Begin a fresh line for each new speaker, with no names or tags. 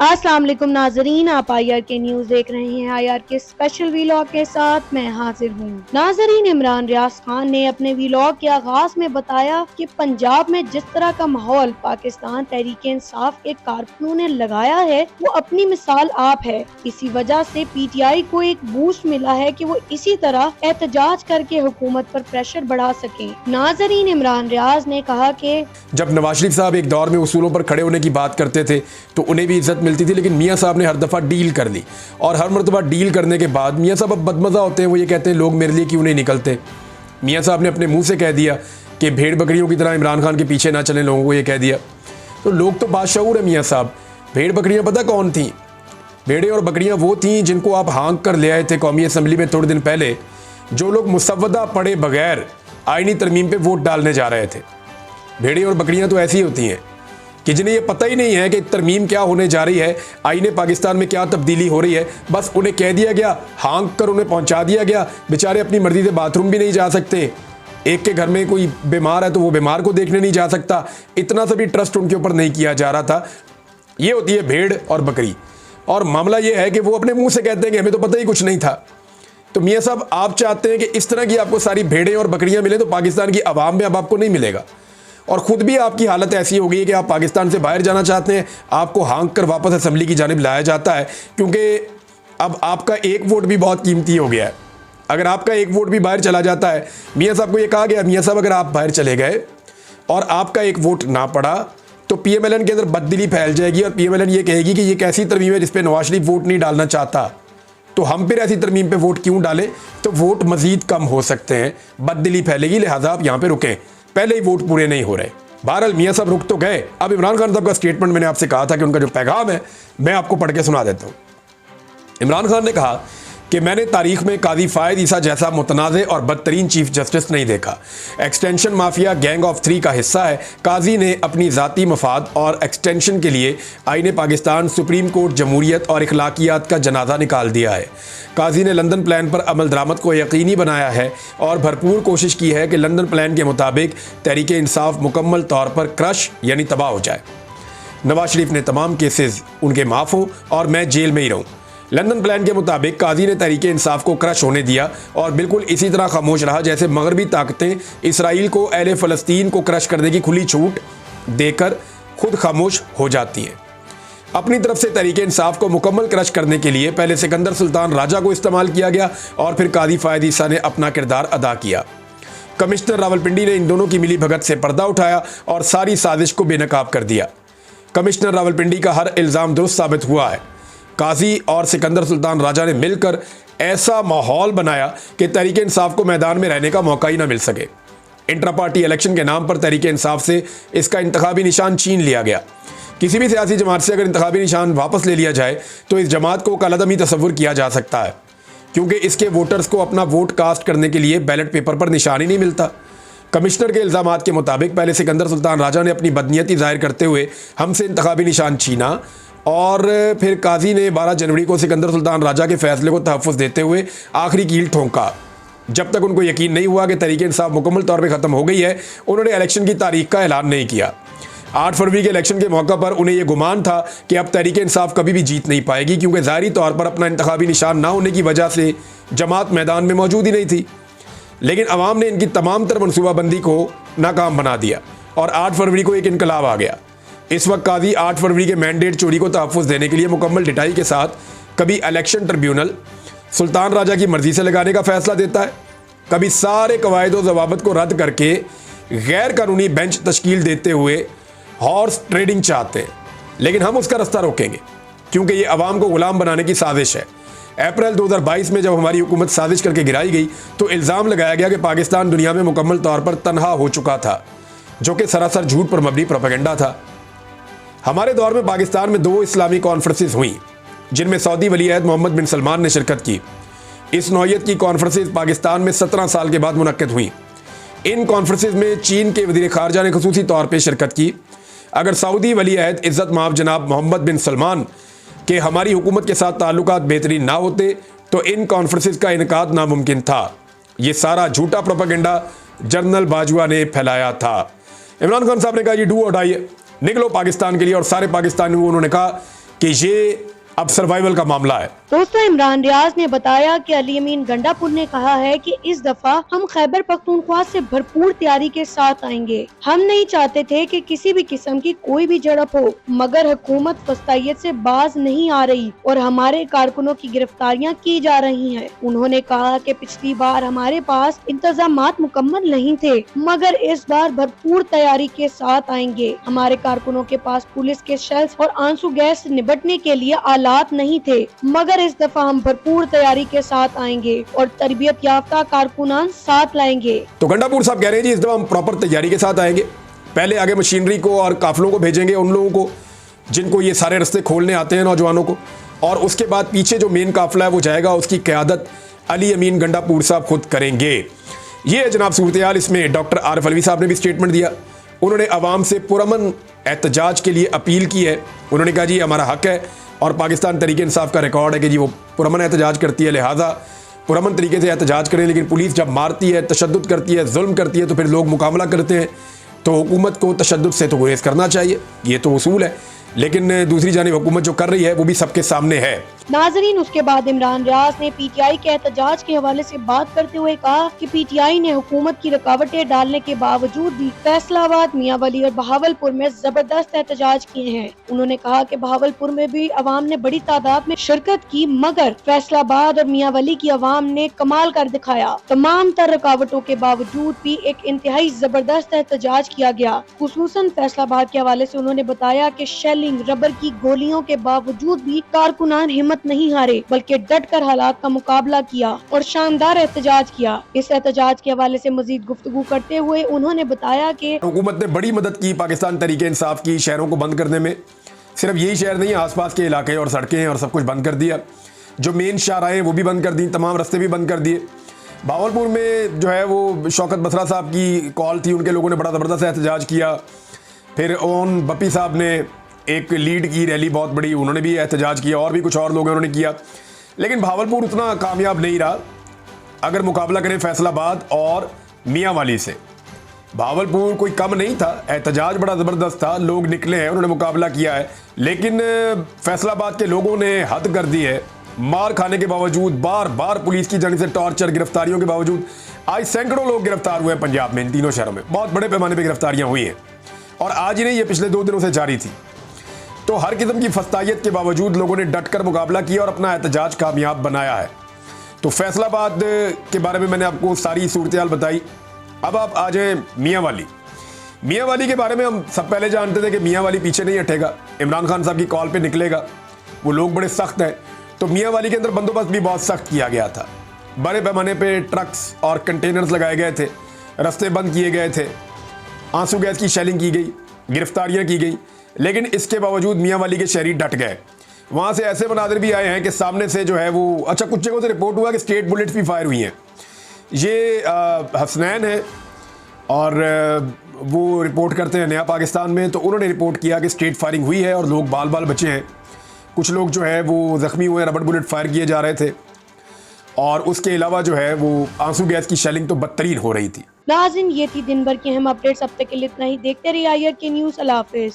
अस्सलाम वालेकुम नाजरीन, आप IR के न्यूज़ देख रहे हैं। IR के स्पेशल वीलॉग के साथ मैं हाजिर हूँ। नाजरीन, इमरान रियाज खान ने अपने वीलॉग के आगाज में बताया कि पंजाब में जिस तरह का माहौल पाकिस्तान तहरीक इंसाफ के कारकुनों ने लगाया है वो अपनी मिसाल आप है। इसी वजह से PTI को एक बूस्ट मिला है कि वो इसी तरह एहतजाज करके हुकूमत पर प्रेशर बढ़ा सके। नाजरीन, इमरान रियाज ने कहा कि
जब नवाज शरीफ साहब एक दौर में उसूलों पर खड़े होने की बात करते थे तो उन्हें भी इज्जत मिलती थी, लेकिन मियाँ साहब ने हर दफ़ा डील कर ली और हर मरतबा डील करने के बाद मियाँ साहब अब बदमज़ा होते हैं। वो ये कहते हैं लोग मेरे लिए क्यों नहीं निकलते। मियाँ साहब ने अपने मुंह से कह दिया कि भेड़ बकरियों की तरह इमरान खान के पीछे ना चलें, लोगों को ये कह दिया। तो लोग तो बादशाहूर है मियाँ साहब। भेड़ बकरियाँ पता कौन थी? भेड़ें और बकरियाँ वो थीं जिनको आप हाँक कर ले आए थे कौमी असम्बली में थोड़े दिन पहले, जो लोग मुसव्वदा पढ़े बगैर आईनी तरमीम पर वोट डालने जा रहे थे। भेड़ें और बकरियाँ तो ऐसी होती हैं कि जिन्हें ये पता ही नहीं है कि तरमीम क्या होने जा रही है, आईने पाकिस्तान में क्या तब्दीली हो रही है। बस उन्हें कह दिया गया, हाँक कर उन्हें पहुंचा दिया गया। बेचारे अपनी मर्जी से बाथरूम भी नहीं जा सकते। एक के घर में कोई बीमार है तो वो बीमार को देखने नहीं जा सकता। इतना सा भी ट्रस्ट उनके ऊपर नहीं किया जा रहा था। ये होती है भेड़ और बकरी। और मामला ये है कि वो अपने मुँह से कहते हैं कि हमें तो पता ही कुछ नहीं था। तो मियाँ साहब, आप चाहते हैं कि इस तरह की आपको सारी भेड़ें और बकरियाँ मिले तो पाकिस्तान की आवाम में अब आपको नहीं मिलेगा। और ख़ुद भी आपकी हालत ऐसी हो गई है कि आप पाकिस्तान से बाहर जाना चाहते हैं, आपको हाँक कर वापस असेंबली की जानिब लाया जाता है, क्योंकि अब आपका एक वोट भी बहुत कीमती हो गया है। अगर आपका एक वोट भी बाहर चला जाता है, मियाँ साहब को ये कहा गया, मियाँ साहब अगर आप बाहर चले गए और आपका एक वोट ना पड़ा तो PMLN के अंदर बददिली फैल जाएगी और PMLN ये कहेगी कि ये कैसी तरमीम है जिस पर नवाज शरीफ वोट नहीं डालना चाहता, तो हम फिर ऐसी तरमीम पे वोट क्यों डालें। तो वोट मजीद कम हो सकते हैं, बददिली फैलेगी, लिहाजा आप यहाँ पे रुकें, पहले ही वोट पूरे नहीं हो रहे। बहरहाल मियाँ साहब रुक तो गए। अब इमरान खान साहब का स्टेटमेंट, मैंने आपसे कहा था कि उनका जो पैगाम है मैं आपको पढ़ के सुना देता हूँ। इमरान खान ने कहा कि मैंने तारीख में काजी फ़ायद ईसा जैसा मुतनाज़े और बदतरीन चीफ जस्टिस नहीं देखा। एक्सटेंशन माफिया गैंग ऑफ 3 का हिस्सा है। काजी ने अपनी ज़ाती मफाद और एक्सटेंशन के लिए आईने पाकिस्तान, सुप्रीम कोर्ट, जमहूरियत और इखलाकियात का जनाजा निकाल दिया है। काजी ने लंदन प्लान पर अमल दरामद को यकीनी बनाया है और भरपूर कोशिश की है कि लंदन प्लान के मुताबिक तहरीक इंसाफ मुकम्मल तौर पर क्रश यानी तबाह हो जाए। नवाज शरीफ ने तमाम केसेस उनके माफ़ हों और मैं जेल में ही रहूँ। लंदन प्लान के मुताबिक काजी ने तहरीक इंसाफ को क्रश होने दिया और बिल्कुल इसी तरह खामोश रहा जैसे मगरबी ताकतें इसराइल को अहले फ़लस्तीन को क्रश करने की खुली छूट देकर खुद खामोश हो जाती हैं। अपनी तरफ से तहरीक इंसाफ को मुकम्मल क्रश करने के लिए पहले सिकंदर सुल्तान राजा को इस्तेमाल किया गया और फिर काजी फ़ायद ईसा ने अपना किरदार अदा किया। कमिश्नर रावलपिंडी ने इन दोनों की मिली भगत से पर्दा उठाया और सारी साजिश को बेनकाब कर दिया। कमिश्नर रावलपिंडी का हर इल्ज़ाम दुरुस्त साबित हुआ है। काजी और सिकंदर सुल्तान राजा ने मिलकर ऐसा माहौल बनाया कि तहरीक इंसाफ को मैदान में रहने का मौका ही ना मिल सके। इंट्रा पार्टी इलेक्शन के नाम पर तहरीक इंसाफ से इसका इंतखाबी निशान छीन लिया गया। किसी भी सियासी जमात से अगर इंतखाबी निशान वापस ले लिया जाए तो इस जमात को कलअदमी तस्वुर किया जा सकता है, क्योंकि इसके वोटर्स को अपना वोट कास्ट करने के लिए बैलेट पेपर पर निशान ही नहीं मिलता। कमिश्नर के इल्ज़ामात के मुताबिक पहले सिकंदर सुल्तान राजा ने अपनी बदनीयती जाहिर करते हुए हमसे इंतखाबी निशान छीना और फिर काजी ने 12 जनवरी को सिकंदर सुल्तान राजा के फैसले को तहफ़्फ़ुज़ देते हुए आखिरी कील ठोंका। जब तक उनको यकीन नहीं हुआ कि तहरीक इंसाफ मुकम्मल तौर पे ख़त्म हो गई है, उन्होंने इलेक्शन की तारीख का ऐलान नहीं किया। 8 फरवरी के इलेक्शन के मौका पर उन्हें यह गुमान था कि अब तहरीक इंसाफ कभी भी जीत नहीं पाएगी, क्योंकि ज़ाहिरी तौर पर अपना इंतखाबी निशान ना होने की वजह से जमात मैदान में मौजूद ही नहीं थी। लेकिन अवाम ने इनकी तमाम तर मनसूबाबंदी को नाकाम बना दिया और 8 फरवरी को एक इनकलाब आ गया। इस वक्त काजी 8 फरवरी के मैंडेट चोरी को तहफ़्फ़ुज़ देने के लिए मुकम्मल डिटाई के साथ कभी इलेक्शन ट्रिब्यूनल सुल्तान राजा की मर्ज़ी से लगाने का फ़ैसला देता है, कभी सारे कवायद व ज़वाबित को रद्द करके गैर कानूनी बेंच तश्कील देते हुए हॉर्स ट्रेडिंग चाहते हैं। लेकिन हम उसका रास्ता रोकेंगे, क्योंकि ये अवाम को ग़ुलाम बनाने की साजिश है। अप्रैल 2022 में जब हमारी हुकूमत साजिश करके गिराई गई तो इल्ज़ाम लगाया गया कि पाकिस्तान दुनिया में मुकम्मल तौर पर तनहा हो चुका था, जो कि सरासर झूठ पर मबनी प्रोपेगेंडा था। हमारे दौर में पाकिस्तान में 2 इस्लामी कॉन्फ्रेंसेस हुई, जिनमें सऊदी वली अहद मोहम्मद बिन सलमान ने शिरकत की। इस नौयत की कॉन्फ्रेंसेस पाकिस्तान में 17 साल के बाद मुनक्किद हुई। इन कॉन्फ्रेंसेस में चीन के वज़ीर ख़ारजा ने ख़ुसूसी तौर पर शिरकत की। अगर सऊदी वली अहद इज़्ज़त माफ़ जनाब मोहम्मद बिन सलमान के हमारी हुकूमत के साथ ताल्लुकात बेहतरीन ना होते तो इन कॉन्फ्रेंसेस का इनकाद नामुमकिन था। ये सारा झूठा प्रोपेगेंडा जनरल बाजवा ने फैलाया था। इमरान खान साहब ने कहा ये डू और डाई, निकलो पाकिस्तान के लिए, और सारे पाकिस्तानी उन्होंने कहा कि ये अब सर्वाइवल का मामला है।
दोस्तों, इमरान रियाज ने बताया कि अली अमीन गंडापुर ने कहा है कि इस दफा हम खैबर पख्तूनख्वा से भरपूर तैयारी के साथ आएंगे। हम नहीं चाहते थे कि किसी भी किस्म की कोई भी झड़प हो, मगर हुकूमत फस्तायत से बाज नहीं आ रही और हमारे कारकुनों की गिरफ्तारियां की जा रही हैं। उन्होंने कहा कि पिछली बार हमारे पास इंतजामात मुकम्मल नहीं थे, मगर इस बार भरपूर तैयारी के साथ आएंगे। हमारे कारकुनों के पास पुलिस के शेल्स और आंसू गैस से निपटने के लिए आलात नहीं थे, मगर इस दफा हम भरपूर तैयारी के साथ आएंगे और तरबियत याफ्ता कारकुनान साथ लाएंगे।
तो गंडापुर साहब कह रहे हैं जी इस दफा हम प्रॉपर तैयारी के साथ आएंगे। पहले आगे मशीनरी को और काफिलों को भेजेंगे, उन लोगों को जिनको ये सारे रास्ते खोलने आते हैं, नौजवानों को, और उसके बाद पीछे जो मेन काफिला है वो जाएगा, उसकी क़यादत अली अमीन गंडापुर साहब खुद करेंगे। ये जनाब सूरत-ए-हाल। इसमें डॉक्टर आरिफ अलवी साहब ने भी स्टेटमेंट दिया। उन्होंने अवाम से पुरअमन एहतजाज के लिए अपील की है। उन्होंने कहा जी हमारा हक है और पाकिस्तान तरीके इंसाफ का रिकॉर्ड है कि जी वो पुरअमन एहतजाज करती है, लिहाजा पुरअमन तरीके से एहतजाज करें। लेकिन पुलिस जब मारती है, तशद्दुद करती है, जुल्म करती है, तो फिर लोग मुकाबला करते हैं। तो हुकूमत को तशद्दुद से तो गुरेज करना चाहिए, ये तो उसूल है। लेकिन दूसरी जानिब हुकूमत जो कर रही है वो भी सबके सामने है।
नाजरीन, उसके बाद इमरान रियाज ने पीटीआई के एहतजाज के हवाले से बात करते हुए कहा कि पीटीआई ने हुकूमत की रुकावटें डालने के बावजूद भी फैसलाबाद, मियांवाली और बहावलपुर में जबरदस्त एहतजाज किए हैं। उन्होंने कहा कि बहावलपुर में भी अवाम ने बड़ी तादाद में शिरकत की, मगर फैसलाबाद और मियांवाली की अवाम ने कमाल कर दिखाया। तमाम तर रुकावटों के बावजूद भी एक इंतहाई जबरदस्त एहतजाज किया गया। खुसूसन फैसलाबाद के हवाले से उन्होंने बताया कि रबर की गोलियों के बावजूद भी कारकुनान हिम्मत नहीं हारे, बल्कि डटकर हालात का मुकाबला किया और शानदार एहतजाज किया। इस एहतजाज के हवाले से मजीद गुफ्तगू करते हुए उन्होंने बताया कि
हुकूमत ने बड़ी मदद की पाकिस्तान तरीके इंसाफ की शहरों को बंद करने में। सिर्फ यही शहर नहीं, आसपास के इलाके और सड़कें और सब कुछ बंद कर दिया। जो मेन शाहराहें वो भी बंद कर दी, तमाम रास्ते भी बंद कर दिए। भावलपुर में जो है वो शौकत बसरा साहब की कॉल थी, उनके लोगों ने बड़ा ज़बरदस्त एहतजाज किया। फिर ओन बप्पी साहब ने एक लीड की रैली बहुत बड़ी, उन्होंने भी एहतजाज किया, और भी कुछ और लोग उन्होंने किया। लेकिन भावलपुर उतना कामयाब नहीं रहा अगर मुकाबला करें फैसलाबाद और मियांवाली से। भावलपुर कोई कम नहीं था, एहतजाज बड़ा ज़बरदस्त था, लोग निकले हैं, उन्होंने मुकाबला किया है। लेकिन फैसलाबाद के लोगों ने हद कर दी है। मार खाने के बावजूद, बार बार पुलिस की जानिब से टॉर्चर, गिरफ्तारियों के बावजूद आज सैकड़ों लोग गिरफ्तार हुए हैं पंजाब में। इन तीनों शहरों में बहुत बड़े पैमाने पर गिरफ्तारियां हुई हैं, और आज ही नहीं, ये पिछले 2 दिनों से जारी थी। तो हर किस्म की फस्तायत के बावजूद लोगों ने डटकर मुकाबला किया और अपना एहतजाज कामयाब बनाया है। तो फैसलाबाद के बारे में मैंने आपको सारी सूरत-ए-हाल बताई। अब आप आ जाए मियांवाली। मियांवाली के बारे में हम सब पहले जानते थे कि मियांवाली पीछे नहीं हटेगा, इमरान खान साहब की कॉल पे निकलेगा। वो लोग बड़े सख्त हैं, तो मियांवाली के अंदर बंदोबस्त भी बहुत सख्त किया गया था। बड़े पैमाने पे ट्रक्स और कंटेनर्स लगाए गए थे, रास्ते बंद किए गए थे, आंसू गैस की शेलिंग की गई, गिरफ्तारियां की गई। लेकिन इसके बावजूद मियांवाली के शहरी डट गए। वहाँ से ऐसे मनाजिर भी आए हैं कि सामने से जो है वो, अच्छा कुछ जगहों से रिपोर्ट हुआ कि स्टेट बुलेट्स भी फायर हुई हैं। ये हसनैन है और वो रिपोर्ट करते हैं नया पाकिस्तान में, तो उन्होंने रिपोर्ट किया कि स्टेट फायरिंग हुई है और लोग बाल बाल बचे हैं। कुछ लोग जो है वो ज़ख्मी हुए, रबड़ बुलेट फायर किए जा रहे थे, और उसके अलावा जो है वो आंसू गैस की शेलिंग तो बदतरीन हो रही थी।
नाज़रीन, ये थी दिन भर की अहम अपडेट्स। अब तक के लिए इतना ही। देखते रहिए IRK न्यूज़। अल्लाह हाफिज़।